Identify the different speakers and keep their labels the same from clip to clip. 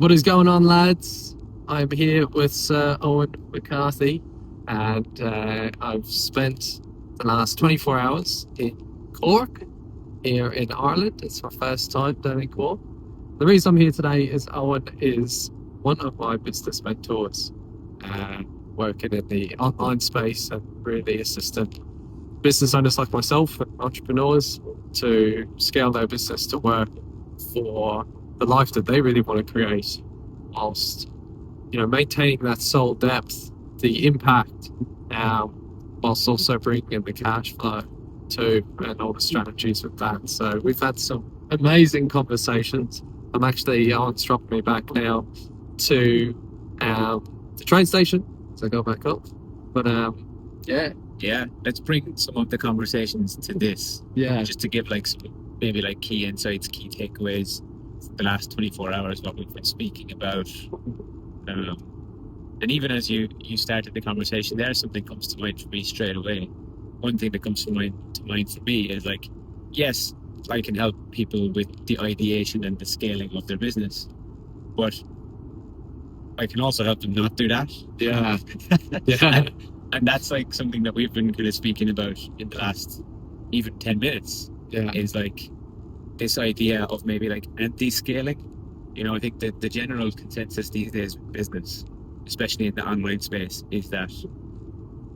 Speaker 1: What is going on, lads? I'm here with Sir Eoin McCarthy, and I've spent the last 24 hours in Cork, here in Ireland. It's my first time down in Cork. The reason I'm here today is Eoin is one of my business mentors, working in the online space and really assisting business owners like myself and entrepreneurs to scale their business to work for the life that they really want to create, whilst maintaining that soul depth, the impact, whilst also bringing in the cash flow too, and all the strategies with that. So we've had some amazing conversations. I'm actually dropping me back now to the train station, so I go back up. But
Speaker 2: yeah, let's bring some of the conversations to this.
Speaker 1: Yeah,
Speaker 2: just to give maybe key insights, key takeaways. The last 24 hours, what we've been speaking about, and even as you started the conversation there, something comes to mind for me straight away. One thing that comes to mind for me is yes, I can help people with the ideation and the scaling of their business, but I can also help them not do that.
Speaker 1: yeah.
Speaker 2: And that's something that we've been kind of speaking about in the last even 10 minutes. Is this idea of maybe anti-scaling. I think that the general consensus these days with business, especially in the online space, is that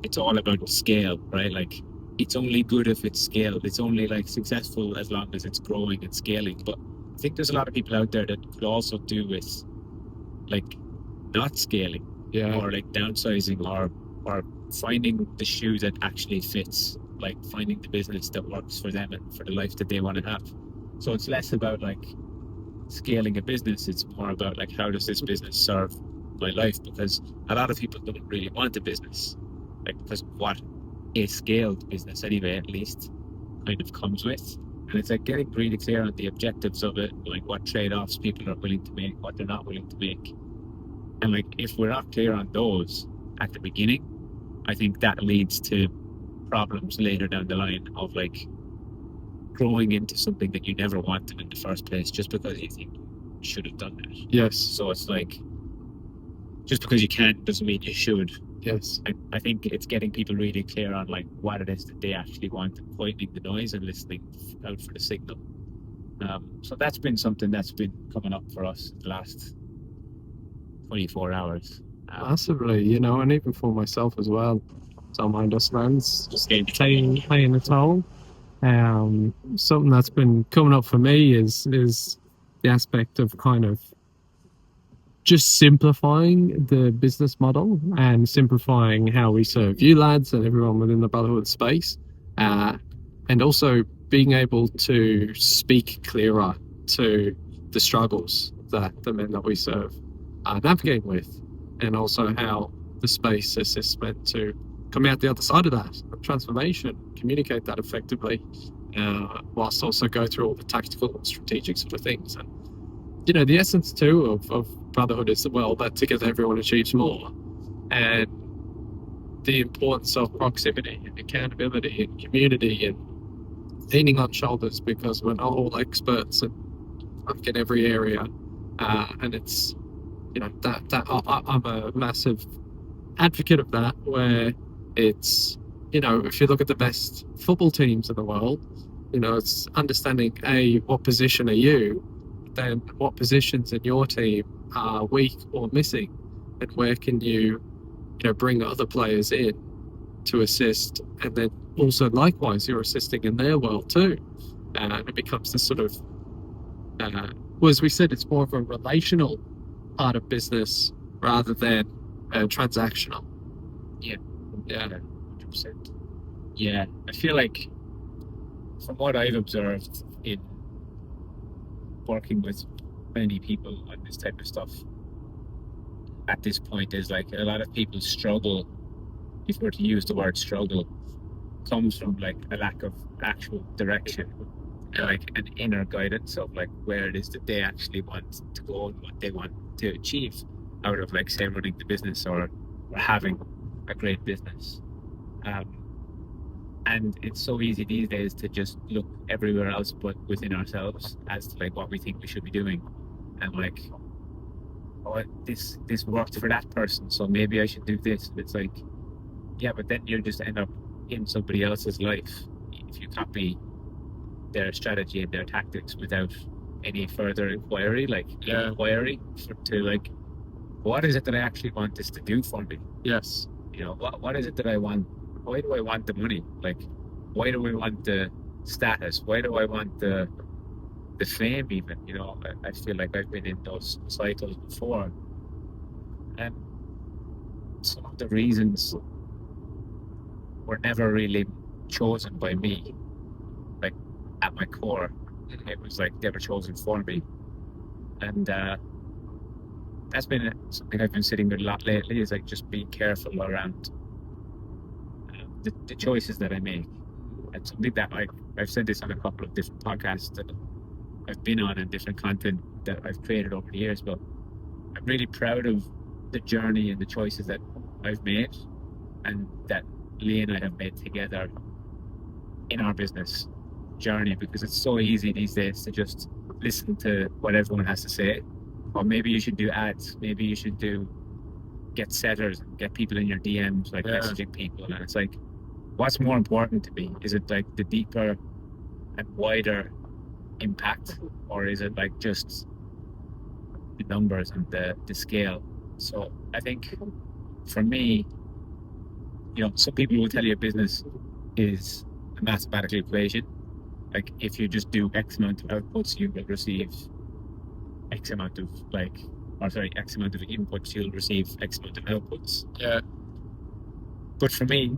Speaker 2: it's all about scale, right? It's only good if it's scaled. It's only successful as long as it's growing and scaling. But I think there's a lot of people out there that could also do with not scaling, or downsizing, or finding the shoe that actually fits, finding the business that works for them and for the life that they want to have. So it's less about scaling a business. It's more about how does this business serve my life? Because a lot of people don't really want a business, because of what a scaled business anyway, at least, kind of comes with. And it's getting really clear on the objectives of it, what trade-offs people are willing to make, what they're not willing to make. And if we're not clear on those at the beginning, I think that leads to problems later down the line of growing into something that you never wanted in the first place, just because you think you should have done that.
Speaker 1: Yes.
Speaker 2: So it's just because you can doesn't mean you should.
Speaker 1: Yes.
Speaker 2: I think it's getting people really clear on what it is that they actually want, and quieting the noise and listening out for the signal. So that's been something that's been coming up for us the last 24 hours.
Speaker 1: Massively, and even for myself as well. Don't mind us, friends. Just playing the toll. Something that's been coming up for me is the aspect of kind of just simplifying the business model and simplifying how we serve you lads and everyone within the Brotherhood space, and also being able to speak clearer to the struggles that the men that we serve are navigating with, and also how the space assists men to come out the other side of that transformation, communicate that effectively, whilst also go through all the tactical and strategic sort of things. And the essence too of Brotherhood is that together everyone achieves more, and the importance of proximity and accountability and community and leaning on shoulders, because we're not all experts in every area, and it's that I'm a massive advocate of that, where it's if you look at the best football teams in the world, it's understanding what position are you, then what positions in your team are weak or missing, and where can you bring other players in to assist, and then also likewise you're assisting in their world too, and it becomes this sort of well, as we said, it's more of a relational part of business rather than transactional.
Speaker 2: Yeah 100%. Yeah, I feel from what I've observed in working with many people on this type of stuff at this point, is a lot of people's struggle, if we're to use the word struggle, comes from a lack of actual direction, an inner guidance of where it is that they actually want to go and what they want to achieve out of say running the business or having a great business. And it's so easy these days to just look everywhere else but within ourselves as to what we think we should be doing. And oh, this worked for that person, so maybe I should do this. It's like, yeah, but then you'll just end up in somebody else's life if you copy their strategy and their tactics without any further inquiry, to like, what is it that I actually want this to do for me?
Speaker 1: Yes.
Speaker 2: What is it that I want? Why do I want the money? Like, why do I want the status? Why do I want the fame even? I feel like I've been in those cycles before. And some of the reasons were never really chosen by me. Like, at my core, it was like they were chosen for me. And that's been something I've been sitting with a lot lately, is like just being careful around the choices that I make. And something that I've said this on a couple of different podcasts that I've been on, and different content that I've created over the years, but I'm really proud of the journey and the choices that I've made and that Leigh and I have made together in our business journey, because it's so easy these days to just listen to what everyone has to say. Or maybe you should do ads, maybe you should get setters, get people in your DMs, like messaging people. And it's like, what's more important to me? Is it like the deeper and wider impact, or is it like just the numbers and the scale? So I think for me, some people will tell you a business is a mathematical equation. Like, if you just do X amount of outputs, you will receive X amount of X amount of inputs, you'll receive X amount of outputs.
Speaker 1: Yeah.
Speaker 2: But for me,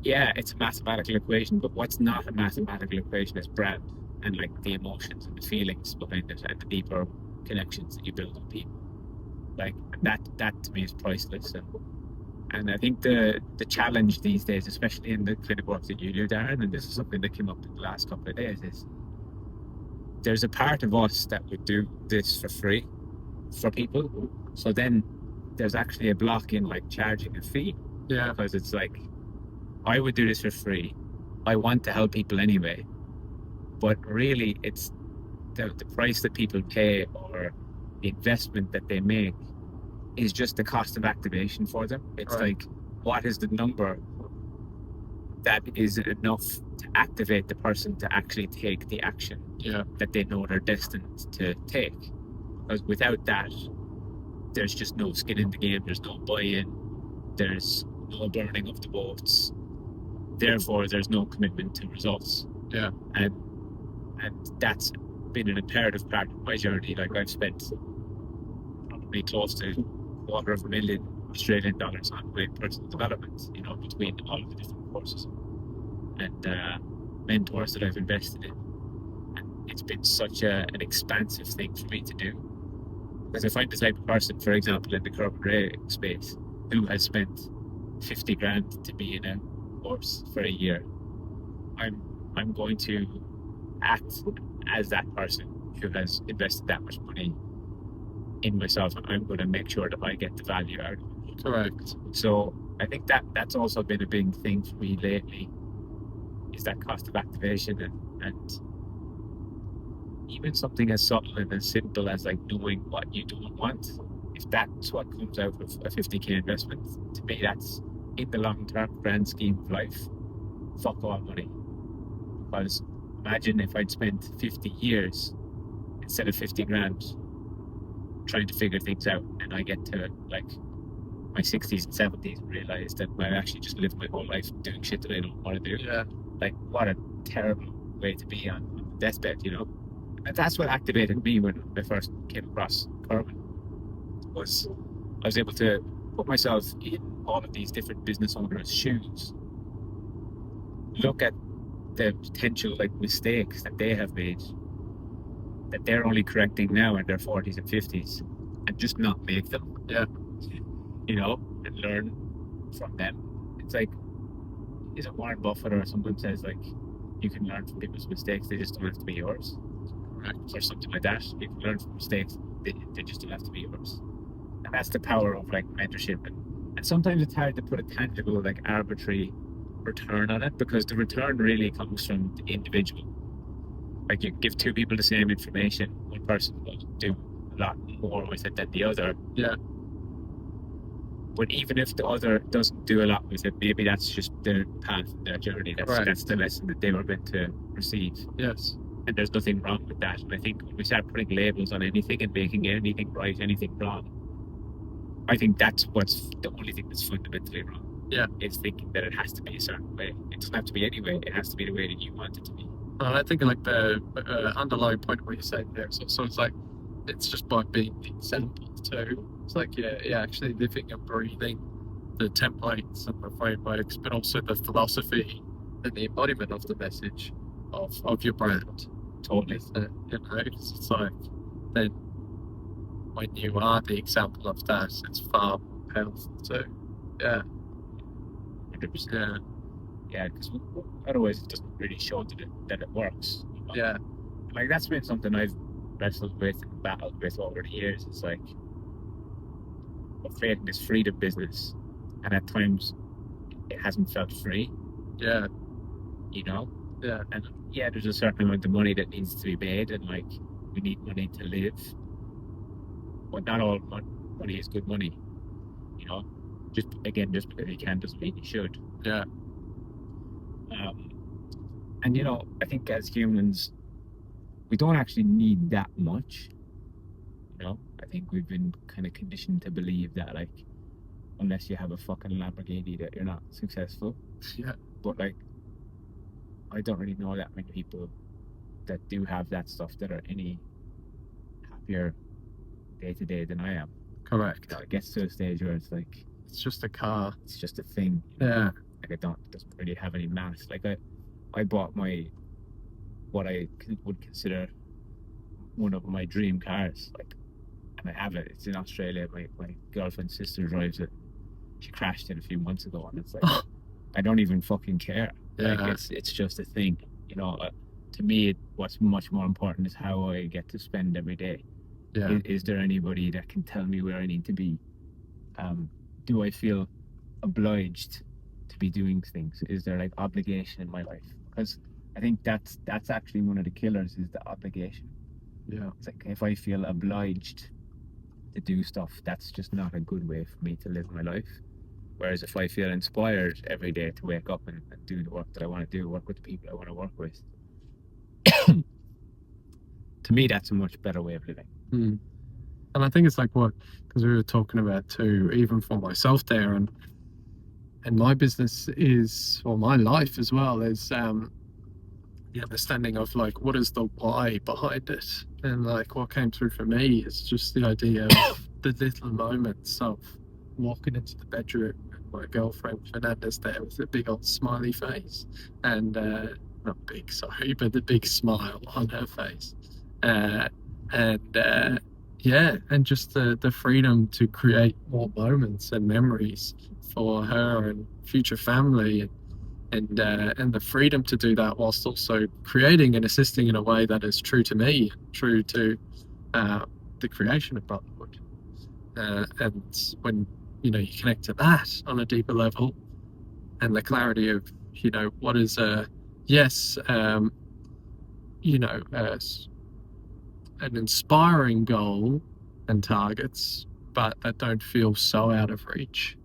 Speaker 2: yeah, it's a mathematical equation, but what's not a mathematical equation is brand, and like the emotions and the feelings behind it, and the deeper connections that you build with people. Like, that to me is priceless. And I think the challenge these days, especially in the kind of work that you do, Darren, and this is something that came up in the last couple of days, is there's a part of us that would do this for free for people. So then there's actually a block in like charging a fee.
Speaker 1: Yeah.
Speaker 2: Because it's like, I would do this for free. I want to help people anyway. But really, it's the price that people pay, or the investment that they make, is just the cost of activation for them. It's
Speaker 1: right.
Speaker 2: like, what is the number that is enough to activate the person to actually take the action that they know they're destined to take? Because without that, there's just no skin in the game, there's no buy-in, there's no burning of the boats, therefore there's no commitment to results.
Speaker 1: Yeah.
Speaker 2: And that's been an imperative part of my journey. Like, I've spent probably close to $250,000 Australian dollars on my personal development, between all of the different courses and mentors that I've invested in. And it's been such an expansive thing for me to do, because I find the type of person, for example, in the carbon rating space, who has spent 50 grand to be in a course for a year. I'm going to act as that person who has invested that much money in myself, and I'm going to make sure that I get the value out of it.
Speaker 1: Correct.
Speaker 2: So I think that's also been a big thing for me lately, is that cost of activation, and even something as subtle and as simple as like knowing what you don't want. If that's what comes out of a 50k investment, to me that's, in the long-term grand scheme of life, fuck all money. Because imagine if I'd spent 50 years instead of 50 grand trying to figure things out, and I get to like my 60s and 70s and realize that I actually just lived my whole life doing shit that I don't want to do.
Speaker 1: Yeah.
Speaker 2: Like, what a terrible way to be on the deathbed, And that's what activated me when I first came across carbon. Was I was able to put myself in all of these different business owners' shoes, look at the potential like mistakes that they have made, that they're only correcting now in their 40s and 50s, and just not make them.
Speaker 1: Yeah.
Speaker 2: And learn from them. It's like, is it Warren Buffett or someone says like, you can learn from people's mistakes, they just don't have to be yours? Correct. Or something like that. You can learn from mistakes, they just don't have to be yours. And that's the power of like mentorship. And sometimes it's hard to put a tangible, like arbitrary return on it, because the return really comes from the individual. Like, you give two people the same information, one person will do a lot more with it than the other.
Speaker 1: Yeah.
Speaker 2: But even if the other doesn't do a lot with it, maybe that's just their path, their journey. That's the lesson that they were meant to receive.
Speaker 1: Yes.
Speaker 2: And there's nothing wrong with that. And I think when we start putting labels on anything and making anything right, anything wrong, I think that's what's the only thing that's fundamentally wrong.
Speaker 1: Yeah.
Speaker 2: Is thinking that it has to be a certain way. It doesn't have to be any way. It has to be the way that you want it to be.
Speaker 1: And I think like the underlying point of what you said there, so it's like, it's just by being the example too. It's like, yeah, actually living and breathing the templates and the frameworks, but also the philosophy and the embodiment of the message of your brand.
Speaker 2: Totally.
Speaker 1: You know, it's like, then when you are the example of that, it's far more powerful too. Yeah.
Speaker 2: 100%.
Speaker 1: Yeah.
Speaker 2: Yeah, because otherwise it doesn't really show that it works. You know?
Speaker 1: Yeah.
Speaker 2: Like, that's been something I've wrestled with and battled with over the years. It's like, we're creating this freedom business, and at times it hasn't felt free.
Speaker 1: Yeah.
Speaker 2: You know?
Speaker 1: Yeah.
Speaker 2: And yeah, there's a certain amount of money that needs to be made, and like, we need money to live. But not all money is good money. You know? Just because you can doesn't mean you should.
Speaker 1: Yeah.
Speaker 2: And you know, I think as humans, we don't actually need that much. You know, I think we've been kind of conditioned to believe that, like, unless you have a fucking Lamborghini, that you're not successful.
Speaker 1: Yeah.
Speaker 2: But like, I don't really know that many people that do have that stuff that are any happier day to day than I am.
Speaker 1: Correct.
Speaker 2: You know, it gets to a stage where it's like,
Speaker 1: it's just a car.
Speaker 2: It's just a thing. You know?
Speaker 1: Yeah.
Speaker 2: Like, it doesn't really have any mass. Like, I bought what I would consider one of my dream cars. Like, and I have it. It's in Australia. My girlfriend's sister drives it. She crashed it a few months ago, and it's like, I don't even fucking care.
Speaker 1: Yeah.
Speaker 2: Like, it's just a thing. You know, to me, what's much more important is how I get to spend every day.
Speaker 1: Yeah.
Speaker 2: Is there anybody that can tell me where I need to be? Do I feel obliged to be doing things? Is there like obligation in my life? Because I think that's actually one of the killers, is the obligation.
Speaker 1: Yeah.
Speaker 2: It's like, if I feel obliged to do stuff, that's just not a good way for me to live my life. Whereas if I feel inspired every day to wake up and do the work that I want to do, work with the people I want to work with, to me, that's a much better way of living.
Speaker 1: And I think it's like because we were talking about too, even for myself there, and my business is, or my life as well, is the understanding of like, what is the why behind it, and like what came through for me is just the idea of the little moments of walking into the bedroom and my girlfriend Fernanda's there with a big old smiley face, and not big, sorry, but the big smile on her face, and just the freedom to create more moments and memories for her and future family, and the freedom to do that whilst also creating and assisting in a way that is true to me, true to the creation of Brotherhood. And when you connect to that on a deeper level, and the clarity of what is an inspiring goal and targets, but that don't feel so out of reach.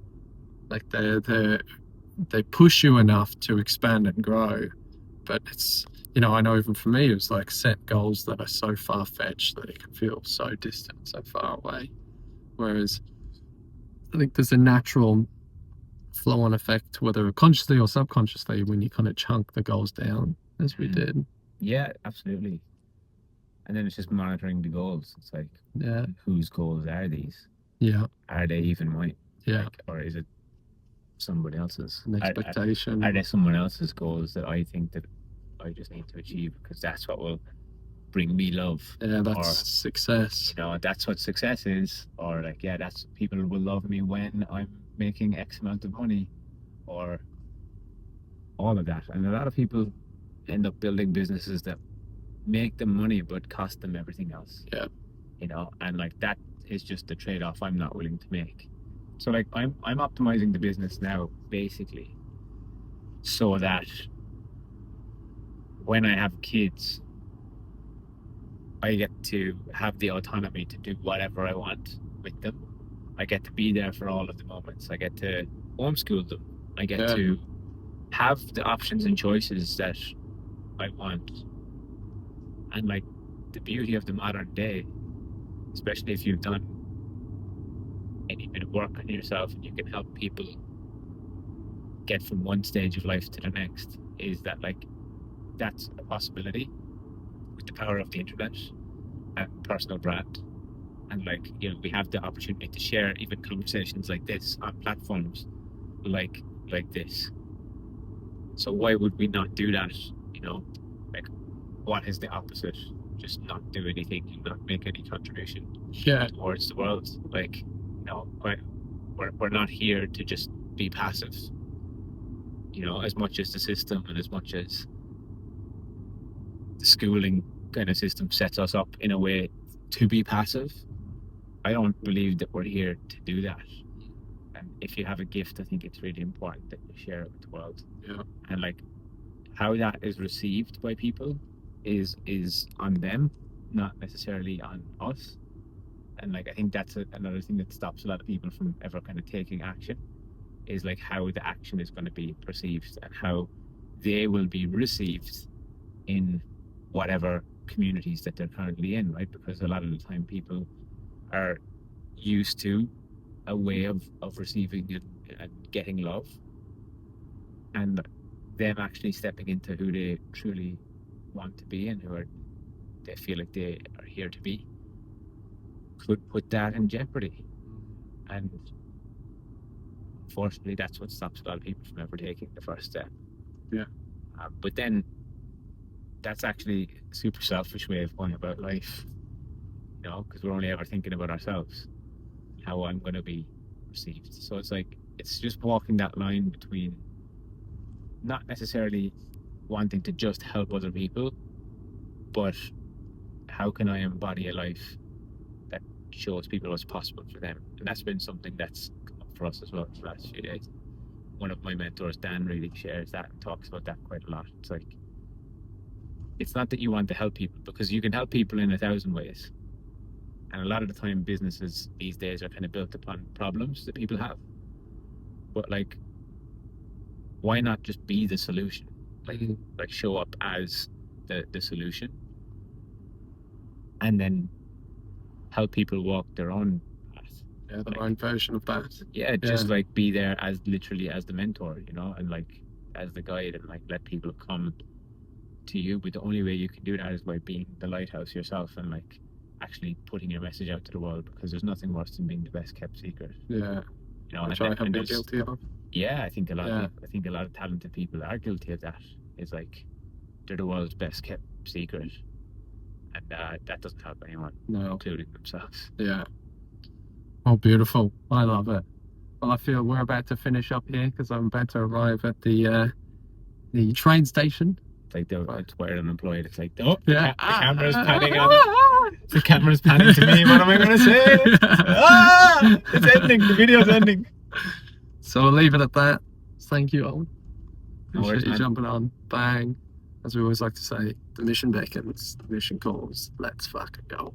Speaker 1: Like they push you enough to expand and grow, but it's I know even for me it was like set goals that are so far fetched that it can feel so distant, so far away. Whereas I think there's a natural flow-on effect, whether consciously or subconsciously, when you kind of chunk the goals down, as we did.
Speaker 2: Yeah, absolutely. And then it's just monitoring the goals. It's like, whose goals are these?
Speaker 1: Yeah.
Speaker 2: Are they even mine?
Speaker 1: Yeah.
Speaker 2: Like, or is it somebody else's?
Speaker 1: An expectation.
Speaker 2: Are they someone else's goals that I think that I just need to achieve because that's what will bring me love?
Speaker 1: Yeah, that's success.
Speaker 2: That's what success is. Or like, that's people will love me when I'm making X amount of money, or all of that. And a lot of people end up building businesses that make them money but cost them everything else.
Speaker 1: Yeah.
Speaker 2: And like, that is just the trade-off I'm not willing to make. So like, I'm optimizing the business now basically so that when I have kids, I get to have the autonomy to do whatever I want with them. I get to be there for all of the moments. I get to homeschool them. I get to have the options and choices that I want. And like the beauty of the modern day, especially if you've done any bit of work on yourself and you can help people get from one stage of life to the next, is that like that's a possibility with the power of the internet and personal brand. And like, you know, we have the opportunity to share even conversations like this on platforms like this. So why would we not do that? You know, like what is the opposite? Just not do anything and not make any contribution towards the world. Like, you know, we're not here to just be passive. You know, as much as the system and as much as the schooling kind of system sets us up in a way to be passive, I don't believe that we're here to do that. And if you have a gift, I think it's really important that you share it with the world.
Speaker 1: Yeah.
Speaker 2: And like how that is received by people is on them, not necessarily on us. And like I think that's another thing that stops a lot of people from ever kind of taking action, is like how the action is going to be perceived and how they will be received in whatever communities that they're currently in, right? Because a lot of the time people are used to a way of receiving and getting love, and them actually stepping into who they truly want to be and they feel like they are here to be could put that in jeopardy. And unfortunately that's what stops a lot of people from ever taking the first step. But then that's actually a super selfish way of going about life, you know, because we're only ever thinking about ourselves, how I'm going to be received. So it's like, it's just walking that line between not necessarily wanting to just help other people, but how can I embody a life that shows people what's possible for them? And that's been something that's come up for us as well for the last few days. One of my mentors, Dan, really shares that and talks about that quite a lot. It's like, it's not that you want to help people, because you can help people in 1,000 ways. And a lot of the time businesses these days are kind of built upon problems that people have. But like, why not just be the solution? Like show up as the solution and then help people walk their own path.
Speaker 1: Yeah, their own version of that.
Speaker 2: Yeah, just like be there as literally as the mentor, you know, and like as the guide, and like let people come to you. But the only way you can do that is by being the lighthouse yourself and like actually putting your message out to the world, because there's nothing worse than being the best kept secret.
Speaker 1: Yeah.
Speaker 2: You know,
Speaker 1: which I have been guilty of.
Speaker 2: Yeah, I think a lot of talented people are guilty of that. It's like they're the world's best kept secret, and that doesn't help anyone, including themselves.
Speaker 1: Yeah. Oh, beautiful! I love it. Well, I feel we're about to finish up here because I'm about to arrive at the train station.
Speaker 2: It's like it's where unemployed. It's like, the camera's panning on. The camera's panning to me. What am I going to say? It's ending. The video's ending.
Speaker 1: So we'll leave it at that. Thank you all.
Speaker 2: Appreciate
Speaker 1: you jumping on. Bang. As we always like to say, the mission beckons, the mission calls. Let's fucking go.